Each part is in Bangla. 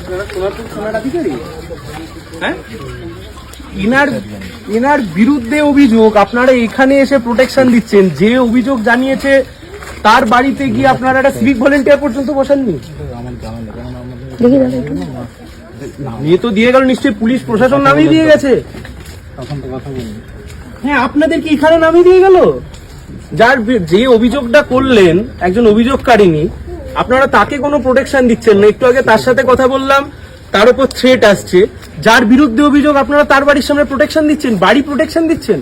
আপনারা সোনারপুর থানার আধিকারিক? হ্যাঁ, ইনার বিরুদ্ধে অভিযোগ, আপনারা এখানে এসে প্রোটেকশন দিচ্ছেন। যে অভিযোগ জানিয়েছে তার বাড়িতে গিয়ে আপনারা একটা সিভিক ভলেন্টিয়ার পর্যন্ত বসাননি। নিয়ে তো দিয়ে গেল, নিশ্চয়ই পুলিশ প্রশাসন নামিয়ে দিয়ে গেছে। হ্যাঁ, আপনাদেরকে এখানে নামিয়ে দিয়ে গেল। যে অভিযোগটা করলেন একজন অভিযোগকারিনী, আপনারা তাকে কোনো প্রোটেকশন দিচ্ছেন না। একটু আগে তার সাথে কথা বললাম, তার উপর থ্রেট আসছে। যার বিরুদ্ধে অভিযোগ আপনারা তার বাড়ির সামনে প্রোটেকশন দিচ্ছেন, বাড়ি প্রোটেকশন দিচ্ছেন।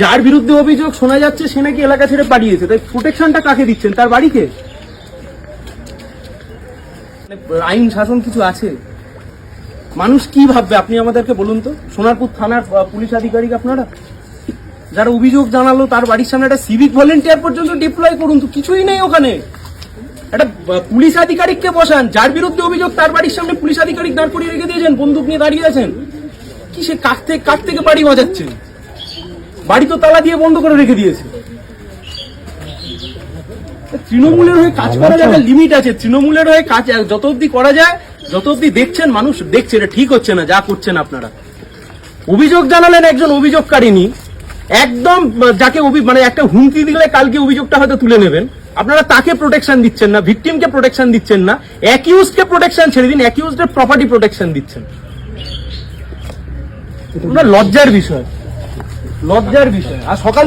যার বিরুদ্ধে অভিযোগ শোনা যাচ্ছে সে নাকি এলাকা ছেড়ে পালিয়েছে, তাই প্রোটেকশনটা কাকে দিচ্ছেন? তার বাড়িকে? আইন শাসন কিছু আছে? মানুষ কি ভাববে আপনি আমাদেরকে বলুন তো। সোনারপুর থানার পুলিশ আধিকারিক আপনারা, যারা অভিযোগ জানালো তার বাড়ির সামনে একটা সিভিক ভলেন্টিয়ার পর্যন্ত ডিপ্লয় করুন তো, কিছুই নেই ওখানে। একটা পুলিশ আধিকারিককে বসান, যার বিরুদ্ধে অভিযোগ তার বাড়ির সামনে পুলিশ আধিকারিক দাঁড় করিয়ে রেখে দিয়েছেন, বন্দুক নিয়ে দাঁড়িয়ে আছেন। কি সে কাঠ থেকে বাড়ি বাজাচ্ছে? বাড়ি তো তালা দিয়ে বন্ধ করে রেখে দিয়েছে। তৃণমূলের হয়ে কাজ করার একটা লিমিট আছে। তৃণমূলের হয়ে কাজ যত অব্দি করা যায়, যত অব্দি দেখছেন মানুষ দেখছে এটা ঠিক হচ্ছে না যা করছেন আপনারা। অভিযোগ জানালেন একজন অভিযোগকারিনী, একদম যাকে মানে একটা হুমকি দিলে কালকে অভিযোগটা হয়তো তুলে নেবেন, আপনারা তাকে প্রোটেকশন দিচ্ছেন না, ভিকটিমকে প্রোটেকশন দিচ্ছেন না, অ্যাকিউজডকে প্রোটেকশন ছেড়ে দিন, অ্যাকিউজডের প্রপার্টি প্রোটেকশন দিচ্ছেন। লজ্জার বিষয়, লজ্জার বিষয়। আর সকাল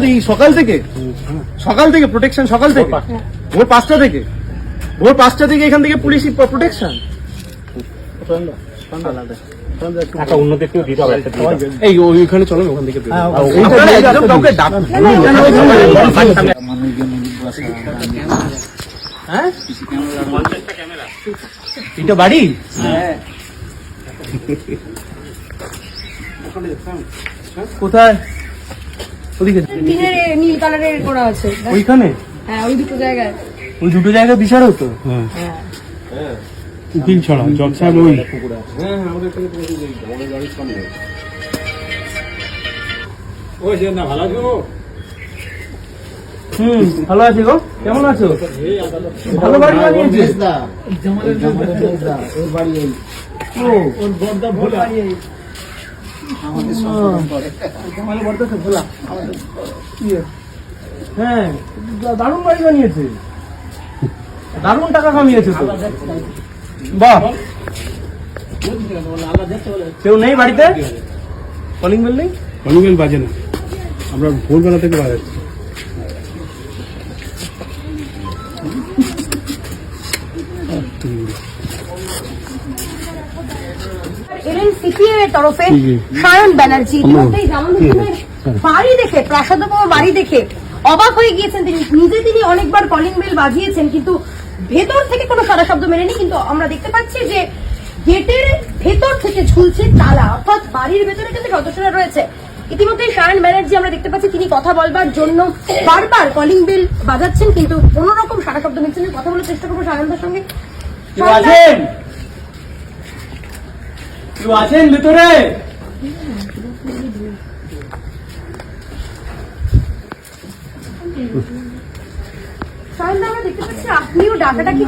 থেকে প্রোটেকশন, সকাল থেকে ভোর 5টা থেকে, ভোর 5টা থেকে এখান থেকে পুলিশ প্রোটেকশন। এই ওইখানে চলেন, ওখান থেকে এটা বাড়ি। কোথায়? ওদিকে নীল কালারের করা আছে ওইখানে। হ্যাঁ, ওই দুটো জায়গায়, ওই দুটো জায়গায় বিচার হতো। হ্যাঁ, উকিল ছড়া জজ সাহেব ওই। ভালো আছি গো, কেমন আছো? ভালো বাড়ি বানিয়েছিস? হ্যাঁ, দারুণ বাড়ি বানিয়েছে, দারুণ টাকা কামিয়েছে তো। বাহ, কেউ নেই বাড়িতে? কলিং বেল নেই? কলিং বেল বাজে না, আমরা ভোরবেলা থেকে বাজাচ্ছি। এনসিপির তরফে সায়ন ব্যানার্জি বাড়ি দেখে, প্রাসাদোপম বাড়ি দেখে অবাক হয়ে গিয়েছেন তিনি। তিনি অনেকবার কলিং বেল বাজিয়েছেন, কিন্তু ভেতর থেকে কোনো সারা শব্দ মেলেনি। কিন্তু আমরা দেখতে পাচ্ছি যে গেটের ভেতর থেকে ঝুলছে তালা, অর্থাৎ বাড়ির ভেতরে কিন্তু সদস্যরা রয়েছে। ইতিমধ্যে সায়ন ব্যানার্জি আমরা দেখতে পাচ্ছি তিনি কথা বলবার জন্য বারবার কলিং বেল বাজাচ্ছেন, কিন্তু কোন রকম সারা শব্দ মিলছে না। কথা বলার চেষ্টা করবো সায়নদার সঙ্গে। কেউ আছেন ভেতরে? সায়নদা, আমরা দেখতে পাচ্ছি আপনিও ডাকাটা কি